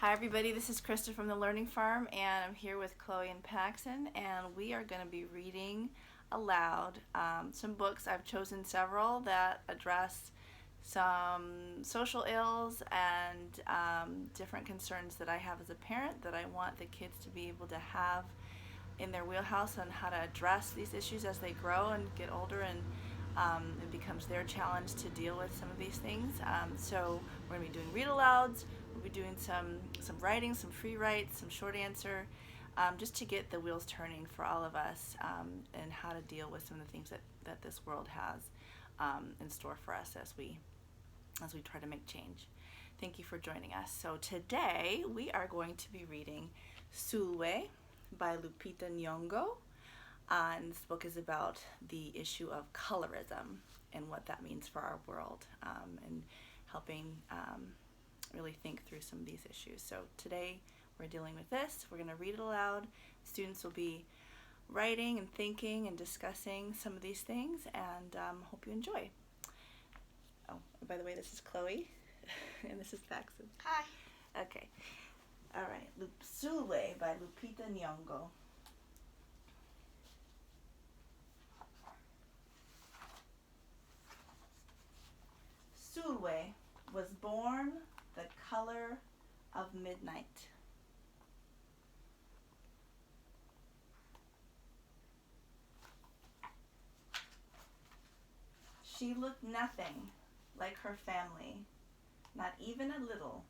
Hi everybody, this is Krista from the Learning Farm, and I'm here with Chloe and Paxton, and we are going to be reading aloud some books. I've chosen several that address some social ills and different concerns that I have as a parent that I want the kids to be able to have in their wheelhouse on how to address these issues as they grow and get older, and it becomes their challenge to deal with some of these things. So we're going to be doing read alouds. We'll be doing some writing, some free writes, some short answer, just to get the wheels turning for all of us, and how to deal with some of the things that this world has in store for us as we try to make change. Thank you for joining us. So today we are going to be reading Sulwe by Lupita Nyong'o. And this book is about the issue of colorism and what that means for our world, and helping really think through some of these issues. So today we're dealing with this. We're going to read it aloud. Students will be writing and thinking and discussing some of these things, and hope you enjoy. Oh, by the way, this is Chloe, and this is Paxton. Hi. Okay. All right. Sulwe by Lupita Nyong'o. Sulwe was born the color of midnight. She looked nothing like her family, not even a little,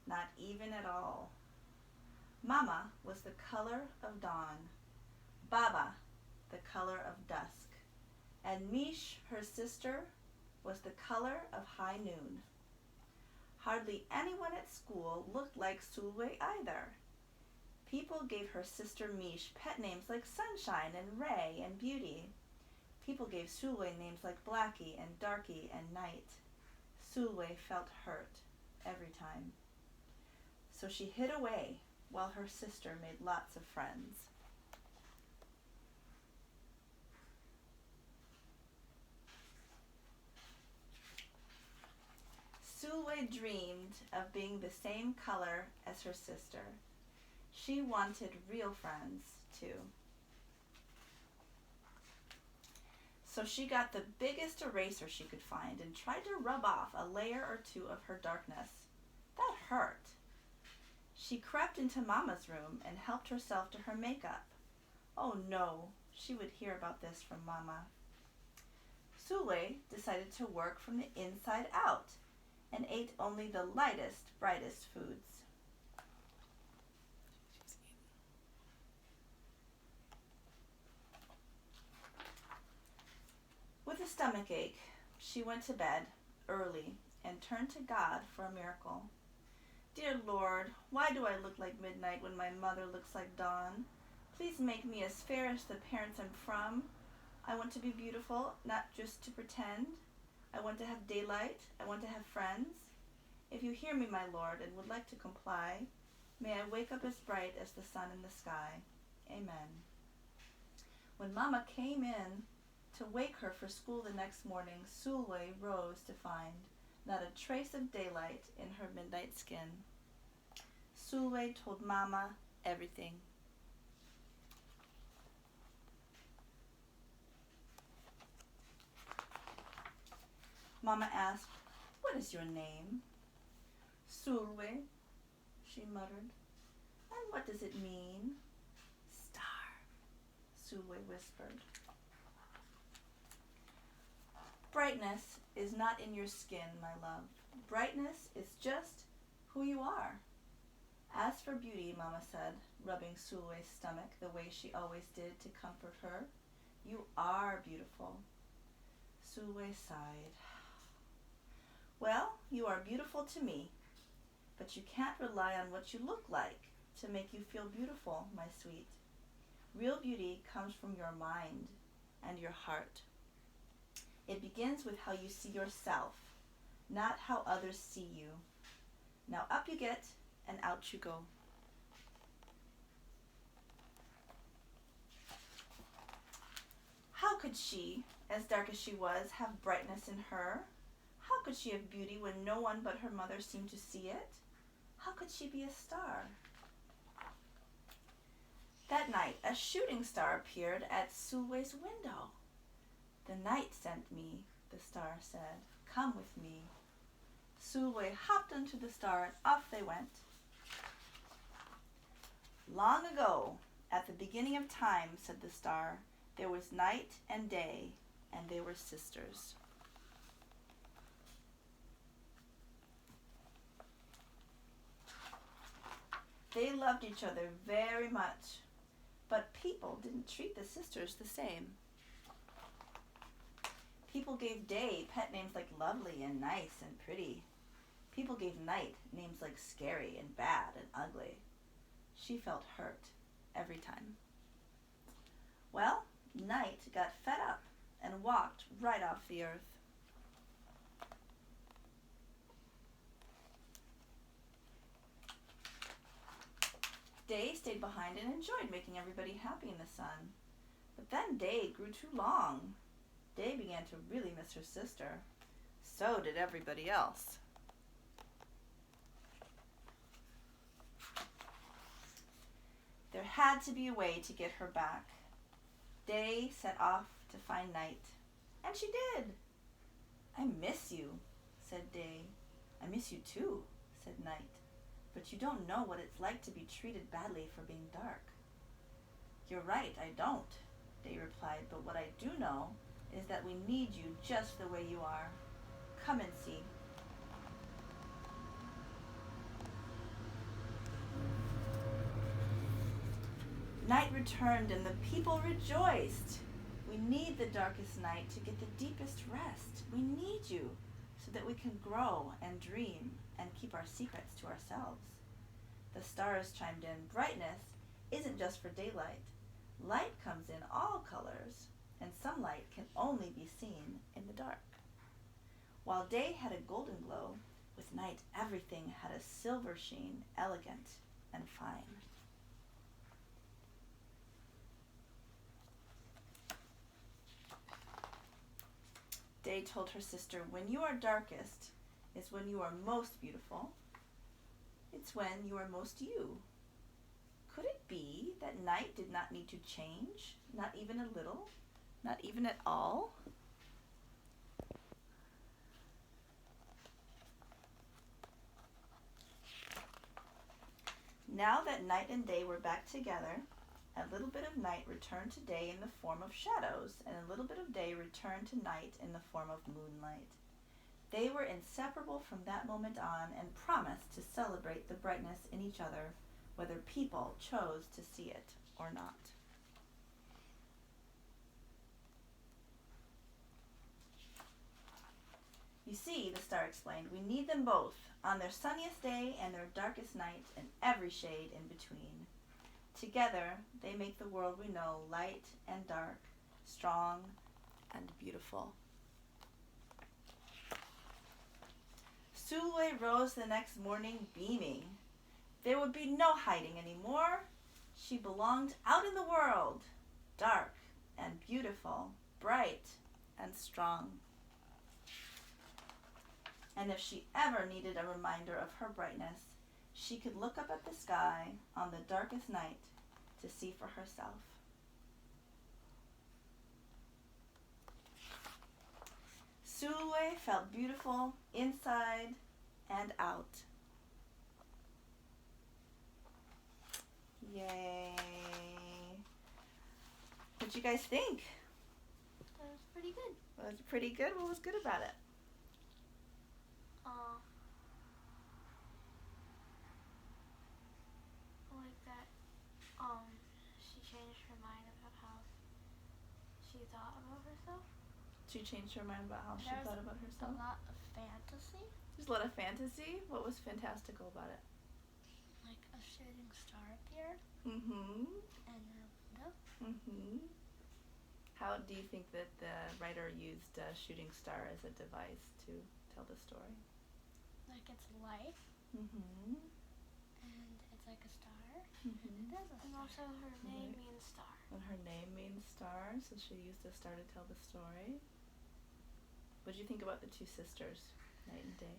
not even at all. Mama was the color of dawn, Baba the color of dusk, and Mish, her sister, was the color of high noon. Hardly anyone at school looked like Sulwe either. People gave her sister Mish pet names like Sunshine and Ray and Beauty. People gave Sulwe names like Blackie and Darky and Night. Sulwe felt hurt every time. So she hid away while her sister made lots of friends. Sulwe dreamed of being the same color as her sister. She wanted real friends, too. So she got the biggest eraser she could find and tried to rub off a layer or two of her darkness. That hurt. She crept into Mama's room and helped herself to her makeup. Oh no, she would hear about this from Mama. Sulwe decided to work from the inside out and ate only the lightest, brightest foods. With a stomachache, she went to bed early and turned to God for a miracle. Dear Lord, why do I look like midnight when my mother looks like dawn? Please make me as fair as the parents I'm from. I want to be beautiful, not just to pretend. I want to have daylight. I want to have friends. If you hear me, my Lord, and would like to comply, may I wake up as bright as the sun in the sky. Amen. When Mama came in to wake her for school the next morning, Sulwe rose to find not a trace of daylight in her midnight skin. Sulwe told Mama everything. Mama asked, "What is your name?" "Sulwe," she muttered. "And what does it mean?" "Star," Sulwe whispered. Brightness is not in your skin, my love. Brightness is just who you are. As for beauty, Mama said, rubbing Sulwe's stomach the way she always did to comfort her, you are beautiful. Sulwe sighed. Well, you are beautiful to me, but you can't rely on what you look like to make you feel beautiful, my sweet. Real beauty comes from your mind and your heart. It begins with how you see yourself, not how others see you. Now up you get, and out you go. How could she, as dark as she was, have brightness in her? How could she have beauty when no one but her mother seemed to see it? How could she be a star? That night, a shooting star appeared at Sulwe's window. The night sent me, the star said. Come with me. Sulwe hopped onto the star and off they went. Long ago, at the beginning of time, said the star, there was night and day, and they were sisters. They loved each other very much, but people didn't treat the sisters the same. People gave day pet names like lovely and nice and pretty. People gave night names like scary and bad and ugly. She felt hurt every time. Well, Night got fed up and walked right off the earth. Day stayed behind and enjoyed making everybody happy in the sun. But then Day grew too long. Day began to really miss her sister. So did everybody else. There had to be a way to get her back. Day set off to find Night. And she did. I miss you, said Day. I miss you too, said Night. But you don't know what it's like to be treated badly for being dark. You're right, I don't, Day replied, but what I do know is that we need you just the way you are. Come and see. Night returned and the people rejoiced. We need the darkest night to get the deepest rest. We need you so that we can grow and dream and keep our secrets to ourselves. The stars chimed in. Brightness isn't just for daylight. Light comes in all colors, and some light can only be seen in the dark. While day had a golden glow, with night everything had a silver sheen, elegant and fine. Day told her sister, when you are darkest is when you are most beautiful. It's when you are most you. Could it be that night did not need to change? Not even a little? Not even at all? Now that night and day were back together, a little bit of night returned to day in the form of shadows, and a little bit of day returned to night in the form of moonlight. They were inseparable from that moment on and promised to celebrate the brightness in each other, whether people chose to see it or not. You see, the star explained, we need them both, on their sunniest day and their darkest night, and every shade in between. Together, they make the world we know light and dark, strong and beautiful. Sulwe rose the next morning beaming. There would be no hiding anymore. She belonged out in the world, dark and beautiful, bright and strong. And if she ever needed a reminder of her brightness, she could look up at the sky on the darkest night to see for herself. Sulwe felt beautiful inside and out. Yay. What'd you guys think? That was pretty good. Was it pretty good? What was good about it? Like that, she changed her mind about how she thought about herself. She changed her mind about how she thought about herself? A lot of fantasy. There's a lot of fantasy? What was fantastical about it? Like a shooting star appeared. Mm-hmm. And a window. Mm-hmm. How do you think that the writer used a shooting star as a device to tell the story? Like it's light. Mm-hmm. And it's like a star. Mm-hmm. It is a star. And also her name means star. And her name means star, so she used a star to tell the story. What did you think about the two sisters, night and day?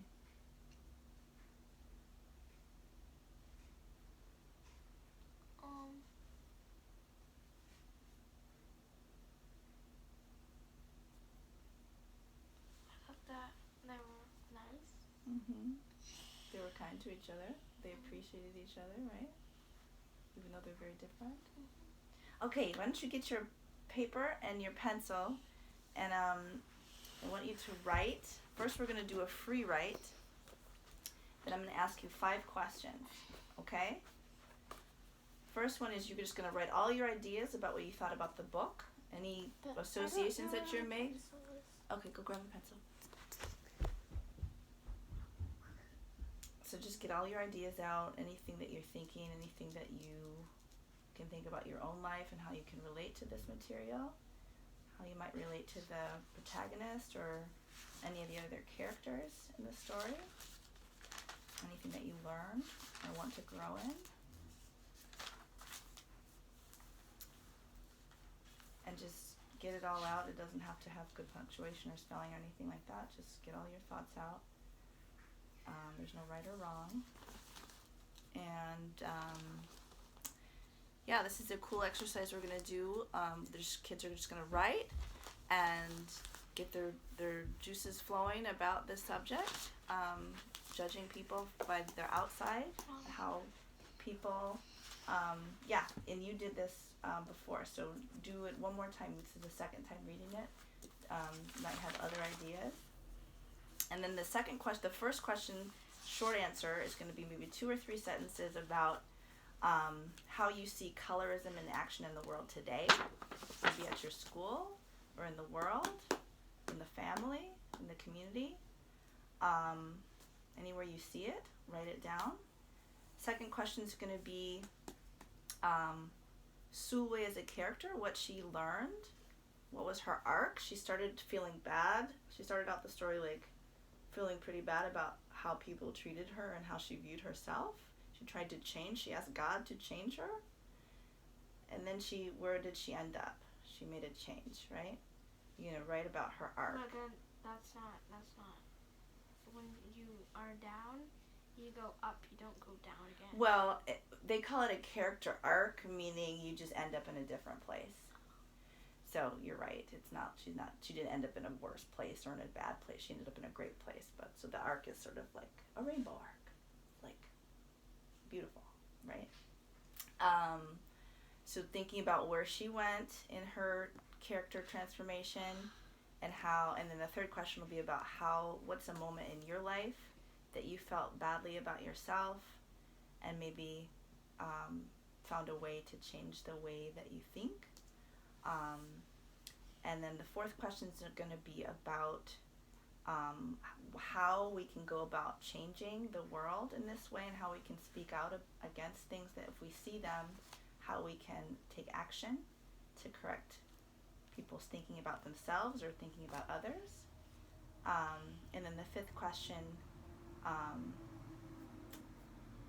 They were kind to each other. They appreciated each other, right? Even though they're very different. Okay, why don't you get your paper and your pencil, and I want you to write. First, we're going to do a free write. Then I'm going to ask you 5 questions, okay? First one is you're just going to write all your ideas about what you thought about the book, any associations that you made. Okay, go grab a pencil. So just get all your ideas out, anything that you're thinking, anything that you can think about your own life and how you can relate to this material, how you might relate to the protagonist or any of the other characters in the story, anything that you learned or want to grow in. And just get it all out. It doesn't have to have good punctuation or spelling or anything like that. Just get all your thoughts out. There's no right or wrong. And yeah, this is a cool exercise we're going to do. There's kids are just going to write and get their juices flowing about this subject, judging people by their outside, how people, yeah, and you did this before, so do it one more time. This is the second time reading it. You might have other ideas. And then the first question, short answer, is going to be maybe 2 or 3 sentences about how you see colorism in action in the world today, maybe at your school or in the world, in the family, in the community. Anywhere you see it, write it down. Second question is going to be Sulwe as a character, what she learned, what was her arc. She started feeling bad. She started out the story feeling pretty bad about how people treated her and how she viewed herself. She tried to change. She asked God to change her. And then where did she end up? She made a change, right? You're going to write about her arc. But then that's not. When you are down, you go up. You don't go down again. Well, they call it a character arc, meaning you just end up in a different place. So you're right. She didn't end up in a worse place or in a bad place. She ended up in a great place. So the arc is sort of like a rainbow arc. Like, beautiful, right? So thinking about where she went in her character transformation and then the third question will be about what's a moment in your life that you felt badly about yourself and maybe found a way to change the way that you think. And then the fourth question is going to be about how we can go about changing the world in this way and how we can speak out against things that if we see them, how we can take action to correct people's thinking about themselves or thinking about others. And then the fifth question,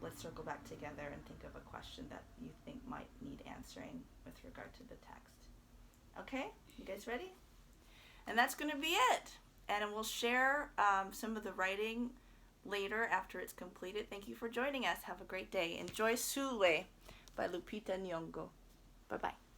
let's circle back together and think of a question that you think might need answering with regard to the text. Okay, you guys ready? And that's going to be it. And we'll share some of the writing later after it's completed. Thank you for joining us. Have a great day. Enjoy Sulwe by Lupita Nyong'o. Bye-bye.